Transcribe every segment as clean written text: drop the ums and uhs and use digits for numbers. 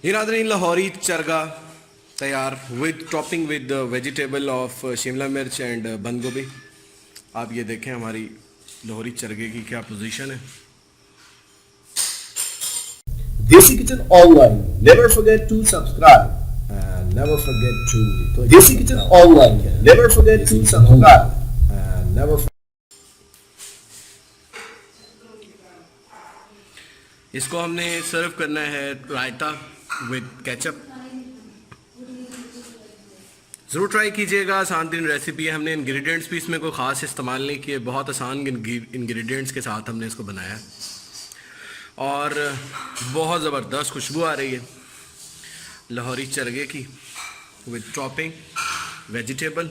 ये नादरीन लाहौरी चरगा तैयार with topping with vegetable of Shimla मिर्च एंड बंद गोभी। आप ये देखें हमारी लाहौरी चरगे की क्या पोजीशन है। Desi Kitchen Online. Never forget to subscribe. And never forget to Desi Kitchen Online. Never forget to subscribe. And never. इसको हमने सर्व करना है रायता विद केचप। ज़रूर ट्राई कीजिएगा, आसान तीन रेसिपी है। हमने इंग्रेडिएंट्स भी इसमें कोई ख़ास इस्तेमाल नहीं किए, बहुत आसान इंग्रेडिएंट्स के साथ हमने इसको बनाया और बहुत ज़बरदस्त खुशबू आ रही है लाहौरी चरगे की with topping vegetable.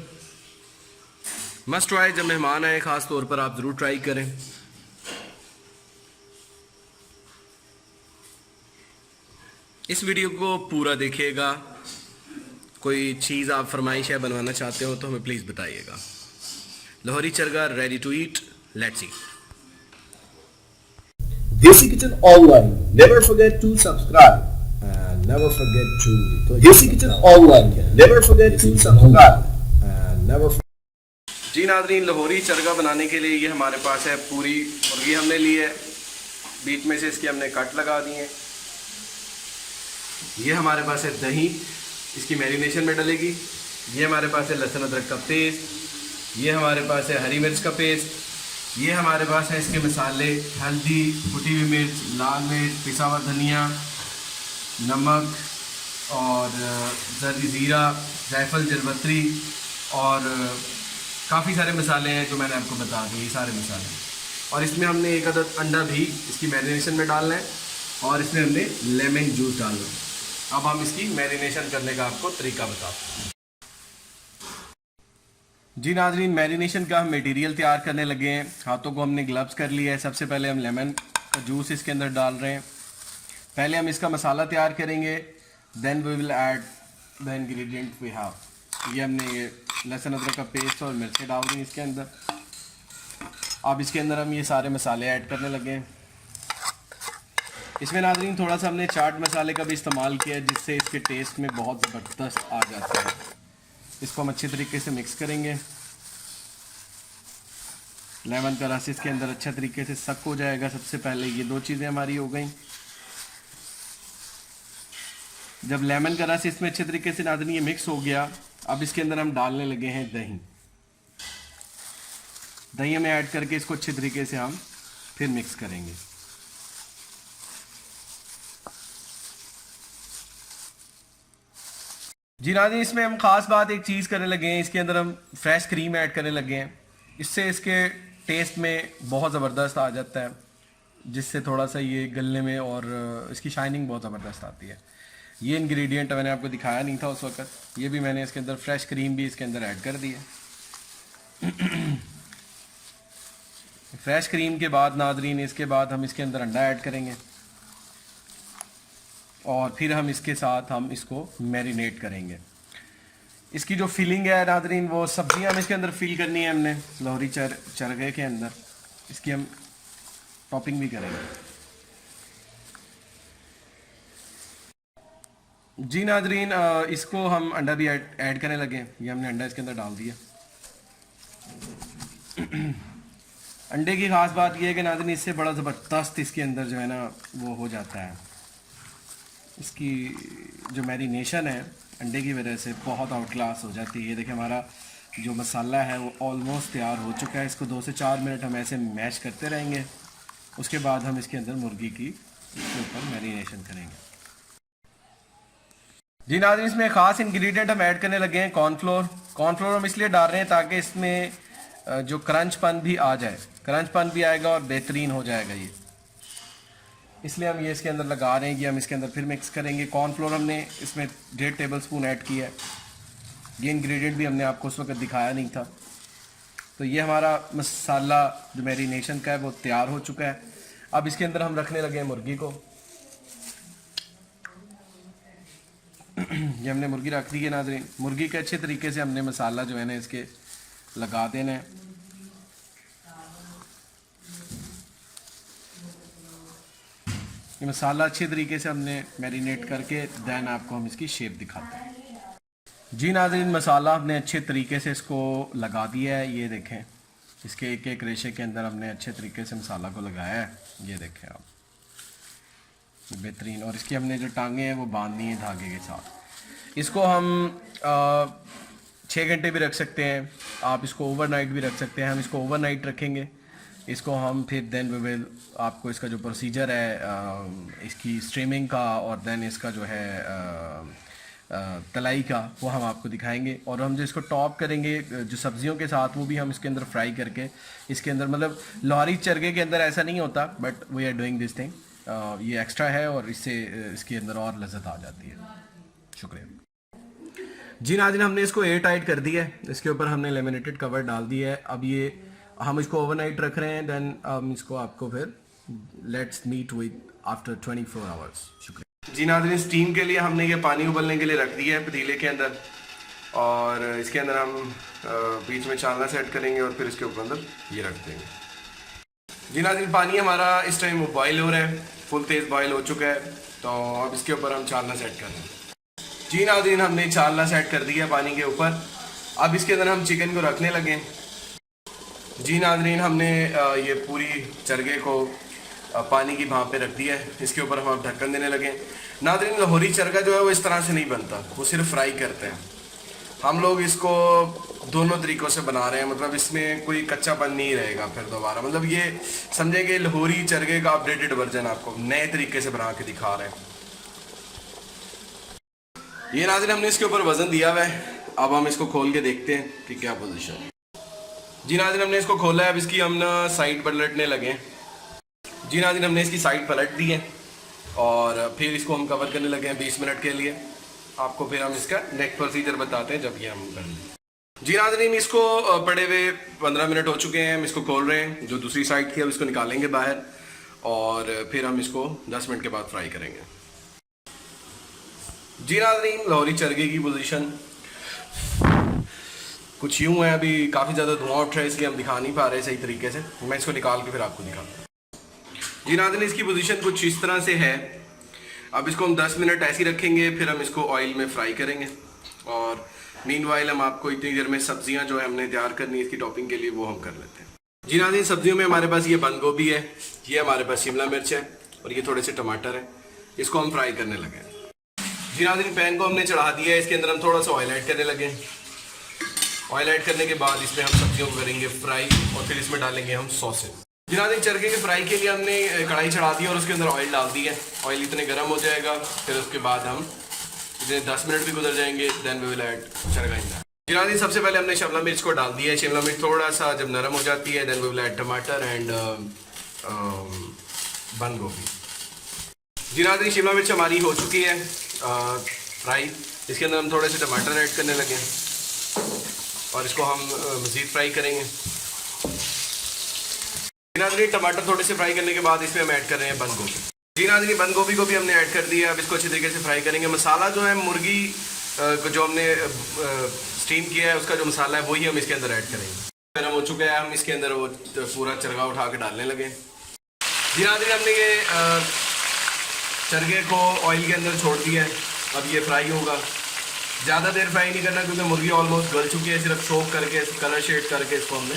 Must try, जब मेहमान आए ख़ास तौर पर आप ज़रूर ट्राई करें। इस वीडियो को पूरा देखिएगा। कोई चीज़ आप फरमाइश है बनवाना चाहते हो तो हमें प्लीज़ बताइएगा। Lahori chargha ready to eat, let's eat. Desi Kitchen Online. Never forget to subscribe. And never forget to Desi Kitchen Online. Never forget to subscribe. And never. जी नादरीन, लाहौरी चरगा बनाने के लिए ये हमारे पास है पूरी मुर्गी हमने ली है, बीच में से इसके हमने कट लगा दिए हैं। ये हमारे पास है दही, इसकी मैरिनेशन में डलेगी। ये हमारे पास है लहसुन अदरक का पेस्ट। ये हमारे पास है हरी मिर्च का पेस्ट। ये हमारे पास है इसके मसाले, हल्दी, कुटी हुई मिर्च, लाल मिर्च, पिसा हुआ धनिया, नमक और जर्दी ज़ीरा, जायफल, जलवत्री और काफ़ी सारे मसाले हैं जो मैंने आपको बता दिए, सारे मसाले। और इसमें हमने एक अदद अंडा भी इसकी मैरिनेशन में डालना है और इसमें हमने लेमन जूस डालना है। अब हम इसकी मैरिनेशन करने का आपको तरीका बताते हैं। जी नाज़रीन, मैरिनेशन का हम मटेरियल तैयार करने लगे हैं। हाथों को हमने ग्लव्स कर लिया है। सबसे पहले हम लेमन का जूस इसके अंदर डाल रहे हैं। पहले हम इसका मसाला तैयार करेंगे, then we will add the ingredient we have. ये हमने ये लहसुन अदरक का पेस्ट और मिर्चें डाल दी इसके अंदर। अब इसके अंदर हम ये सारे मसाले ऐड करने लगे हैं। इसमें नाज़रीन थोड़ा सा हमने चाट मसाले का भी इस्तेमाल किया है, जिससे इसके टेस्ट में बहुत ज़बरदस्त आ जाता है। इसको हम अच्छे तरीके से मिक्स करेंगे। लेमन का रस इसके अंदर अच्छा तरीके से सक हो जाएगा। सबसे पहले ये दो चीज़ें हमारी हो गई। जब लेमन का रस इसमें अच्छे तरीके से नाज़रीन ये मिक्स हो गया, अब इसके अंदर हम डालने लगे हैं दही। दही में ऐड करके इसको अच्छे तरीके से हम फिर मिक्स करेंगे। जी नाज़रीन, इसमें हम ख़ास बात एक चीज़ करने लगे हैं, इसके अंदर हम फ्रेश क्रीम ऐड करने लगे हैं। इससे इसके टेस्ट में बहुत ज़बरदस्त आ जाता है, जिससे थोड़ा सा ये गलने में और इसकी शाइनिंग बहुत ज़बरदस्त आती है। ये इंग्रेडिएंट मैंने आपको दिखाया नहीं था उस वक्त, ये भी मैंने इसके अंदर फ्रेश क्रीम भी इसके अंदर ऐड कर दी है। फ्रेश क्रीम के बाद नाज़रीन इसके बाद हम इसके अंदर अंडा ऐड करेंगे और फिर हम इसके साथ हम इसको मैरिनेट करेंगे। इसकी जो फिलिंग है नाज़रीन, वो सब्जियां हम इसके अंदर फिल करनी है हमने लाहौरी चरगे के अंदर। इसकी हम टॉपिंग भी करेंगे। जी नाज़रीन, इसको हम अंडा भी ऐड करने लगे। ये हमने अंडा इसके अंदर डाल दिया। अंडे की ख़ास बात यह है कि नाज़रीन इससे बड़ा ज़बरदस्त इसके अंदर जो है ना वो हो जाता है। इसकी जो मैरिनेशन है अंडे की वजह से बहुत आउट क्लास हो जाती है। ये देखिए हमारा जो मसाला है वो ऑलमोस्ट तैयार हो चुका है। इसको 2 से 4 मिनट हम ऐसे मैश करते रहेंगे। उसके बाद हम इसके अंदर मुर्गी की इसके ऊपर मैरिनेशन करेंगे। जी नाज़रीन, इसमें ख़ास इंग्रेडिएंट हम ऐड करने लगे हैं कॉर्नफ्लोर। कॉर्नफ्लोर हम इसलिए डाल रहे हैं ताकि इसमें जो क्रंचपन भी आ जाए, क्रंचपन भी आएगा और बेहतरीन हो जाएगा ये, इसलिए हम ये इसके अंदर लगा रहे हैं कि हम इसके अंदर फिर मिक्स करेंगे। कॉर्नफ्लोर हमने इसमें 1.5 टेबलस्पून ऐड किया है। ये इंग्रेडिएंट भी हमने आपको उस वक्त दिखाया नहीं था। तो ये हमारा मसाला जो मैरिनेशन का है वो तैयार हो चुका है। अब इसके अंदर हम रखने लगे हैं मुर्गी को। ये हमने मुर्गी रख दी है नाज़रीन। मुर्गी के अच्छे तरीके से हमने मसाला जो है ना इसके लगा देना है। ये मसाला अच्छे तरीके से हमने मैरिनेट करके दैन आपको हम इसकी शेप दिखाते हैं। जी नाज़रीन, मसाला हमने अच्छे तरीके से इसको लगा दिया है। ये देखें, इसके एक एक रेशे के अंदर हमने अच्छे तरीके से मसाला को लगाया है। ये देखें आप, बेहतरीन। और इसकी हमने जो टांगें हैं वो बांधनी है धागे के साथ। इसको हम 6 घंटे भी रख सकते हैं, आप इसको ओवरनाइट भी रख सकते हैं। हम इसको ओवरनाइट रखेंगे। इसको हम फिर देन वी विल आपको इसका जो प्रोसीजर है इसकी स्ट्रीमिंग का और देन इसका जो है तलाई का, वो हम आपको दिखाएंगे। और हम जो इसको टॉप करेंगे जो सब्जियों के साथ, वो भी हम इसके अंदर फ्राई करके इसके अंदर, मतलब लाहौरी चरगे के अंदर ऐसा नहीं होता, but we are doing this thing. ये एक्स्ट्रा है और इससे इसके अंदर और लज्जत आ जाती है। शुक्रिया जी नाज़रीन, हमने इसको एयर टाइट कर दिया है। इसके ऊपर हमने लेमिनेटेड कवर डाल दिया है। अब ये हम इसको ओवरनाइट रख रहे हैं। देन हम इसको आपको फिर let's meet with after 24 hours. शुक्रिया जी नाज़रीन, स्टीम के लिए हमने ये पानी उबलने के लिए रख दिया है पतीले के अंदर, और इसके अंदर हम बीच में चालना सेट करेंगे और फिर इसके ऊपर अंदर ये रख देंगे। जी नाज़रीन, पानी हमारा इस टाइम बॉयल हो रहा है, फुल तेज़ बॉयल हो चुका है। तो अब इसके ऊपर हम चालना सेट कर रहे हैं। जी नाज़रीन, हमने चालना सेट कर दिया पानी के ऊपर। अब इसके अंदर हम चिकन को रखने लगे। जी नाज़रीन, हमने ये पूरी चरगे को पानी की भाप पे रख दिया है। इसके ऊपर हम अब ढक्कन देने लगे। नाज़रीन, लाहौरी चरगा जो है वो इस तरह से नहीं बनता, वो सिर्फ फ्राई करते हैं। हम लोग इसको दोनों तरीक़ों से बना रहे हैं, मतलब इसमें कोई कच्चापन नहीं रहेगा फिर दोबारा। मतलब ये समझे कि लाहौरी चरगे का अपडेटेड वर्जन आपको नए तरीके से बना के दिखा रहे हैं। ये नाज़रीन, हमने इसके ऊपर वज़न दिया हुआ है। अब हम इसको खोल के देखते हैं कि क्या पोजीशन है। जी नाज़रीन, हमने इसको खोला है। अब इसकी हम ना साइड पलटने लगे। जी नाज़रीन, हमने इसकी साइड पलट दी है और फिर इसको हम कवर करने लगे हैं 20 मिनट के लिए। आपको फिर हम इसका नेक्स्ट प्रोसीजर बताते हैं जब ये हम कर लें। जी नाज़रीन, इसको पड़े हुए 15 मिनट हो चुके हैं। हम इसको खोल रहे हैं, जो दूसरी साइड थी अब इसको निकालेंगे बाहर और फिर हम इसको 10 मिनट के बाद फ्राई करेंगे। जी नाज़रीन, लाहौरी चरगे की पोजीशन कुछ यूँ है। अभी काफ़ी ज़्यादा धुआं उठ रहा है, इसलिए हम दिखा नहीं पा रहे सही तरीके से। मैं इसको निकाल के फिर आपको दिखाता हूँ। जी नाज़रीन, इसकी पोजीशन कुछ इस तरह से है। अब इसको हम 10 मिनट ऐसे ही रखेंगे, फिर हम इसको ऑयल में फ्राई करेंगे। और मीनवाइल हम आपको इतनी देर में सब्जियां जो है हमने तैयार करनी है इसकी टॉपिंग के लिए, वो हम कर लेते हैं। जी नाज़रीन, सब्जियों में हमारे पास ये बंद गोभी है, ये हमारे पास शिमला मिर्च है और ये थोड़े से टमाटर है। इसको हम फ्राई करने लगे। जी नाज़रीन, पैन को हमने चढ़ा दिया है। इसके अंदर हम थोड़ा सा ऑयल ऐड करने लगे। ऑयल ऐड करने के बाद इसमें हम सब्जियों को करेंगे फ्राई और फिर इसमें डालेंगे हम सॉसेज। जी नाज़रीन, चरखे के फ्राई के लिए हमने कढ़ाई चढ़ा दी और उसके अंदर ऑयल डाल दी है। ऑयल इतने गर्म हो जाएगा, फिर उसके बाद हम इतने 10 मिनट भी गुजर जाएंगे, देन वी विल ऐड चरगा इन दैट। जी नाज़रीन, सबसे पहले हमने शिमला मिर्च को डाल दिया है। शिमला मिर्च थोड़ा सा जब नरम हो जाती है, देन वी विल ऐड टमाटर एंड बंद गोभी। जी नाज़रीन, शिमला मिर्च हमारी हो चुकी है फ्राई। इसके अंदर हम थोड़े से टमाटर ऐड करने लगे और इसको हम मज़ीद फ्राई करेंगे। जी नाज़रीन, टमाटर थोड़े से फ्राई करने के बाद इसमें हम ऐड कर रहे हैं बंद गोभी। जी नाज़रीन, बंद गोभी को भी हमने ऐड कर दिया। अब इसको अच्छी तरीके से फ्राई करेंगे। मसाला जो है मुर्गी को जो हमने स्टीम किया है उसका जो मसाला है वही हम इसके अंदर ऐड करेंगे। गर्म हो चुका है, हम इसके अंदर वो पूरा चरगा उठा के डालने लगे। जी नाज़रीन, हमने ये चरगे को ऑयल के अंदर छोड़ दिया है। अब ये फ्राई होगा। ज़्यादा देर फ्राई नहीं करना क्योंकि मुर्गी ऑलमोस्ट गल चुकी है। सिर्फ सोक करके कलर शेड करके इसको हमने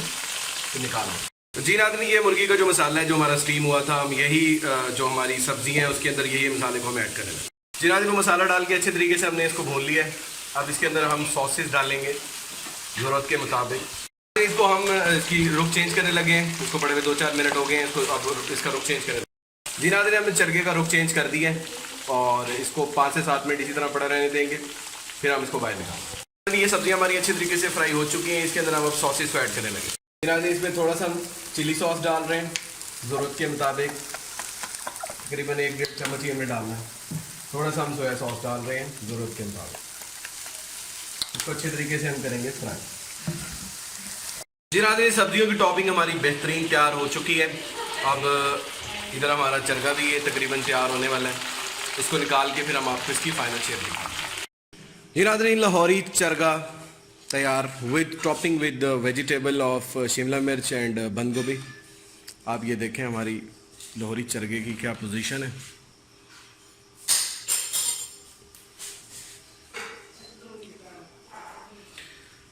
निकाला। जी नाज़रीन, ये मुर्गी का जो मसाला है जो हमारा स्टीम हुआ था, हम यही जो हमारी सब्जी है उसके अंदर यही मसाले को हम ऐड करेंगे। जी नाज़रीन, वो मसाला डाल के अच्छे तरीके से हमने इसको भून लिया है। अब इसके अंदर हम सॉसेस डालेंगे ज़रूरत के मुताबिक। इसको हम इसकी रुख चेंज करने लगे हैं। इसको पड़े हुए 2-4 मिनट हो गए हैं, इसको अब इसका रुख चेंज करें। जी नाज़रीन, हमने चरगे का रुख चेंज कर दिया है और इसको 5 से 7 मिनट इसी तरह पड़ा रहने देंगे, फिर हम इसको बाहर निकालेंगे। ये सब्जियां हमारी अच्छे तरीके से फ्राई हो चुकी हैं। इसके अंदर हम अब सॉसेस को ऐड करने लगे। इसमें थोड़ा सा हम चिली सॉस डाल रहे हैं ज़रूरत के मुताबिक। तकरीबन 1-1.5 चम्मच ही हमें डालना है। थोड़ा सा हम सोया सॉस डाल रहे हैं ज़रूरत के मुताबिक। इसको अच्छे तरीके से हम करेंगे फ्राई। जी नाज़रीन, सब्जियों की टॉपिंग हमारी बेहतरीन तैयार हो चुकी है। अब इधर हमारा चरगा भी ये तकरीबन तैयार होने वाला है। इसको निकाल के फिर हम आपको इसकी फाइनल शेप दिखाएंगे। जी नाज़रीन, लाहौरी चरगा तैयार with topping with vegetable of Shimla मिर्च एंड बंद गोभी। आप ये देखें हमारी लाहौरी चरगे की क्या पोजीशन है।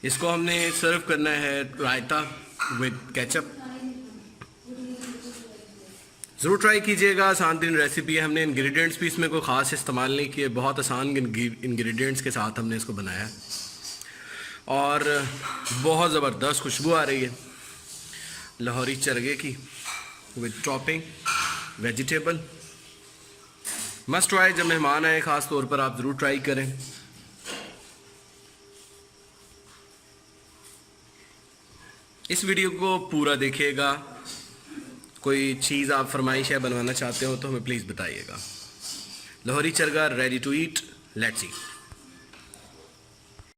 इसको हमने सर्व करना है रायता विद केचप। ज़रूर ट्राई कीजिएगा, आसान दिन रेसिपी है। हमने इंग्रेडिएंट्स भी इसमें कोई ख़ास इस्तेमाल नहीं किए, बहुत आसान इंग्रेडिएंट्स के साथ हमने इसको बनाया और बहुत ज़बरदस्त खुशबू आ रही है लाहौरी चरगे की with topping vegetable. Must try, जब मेहमान आए ख़ास तौर पर आप ज़रूर ट्राई करें। इस वीडियो को पूरा देखिएगा, कोई चीज़ आप फरमाइश है बनवाना चाहते हो तो हमें प्लीज़ बताइएगा। Lahori chargha ready to eat, let's eat.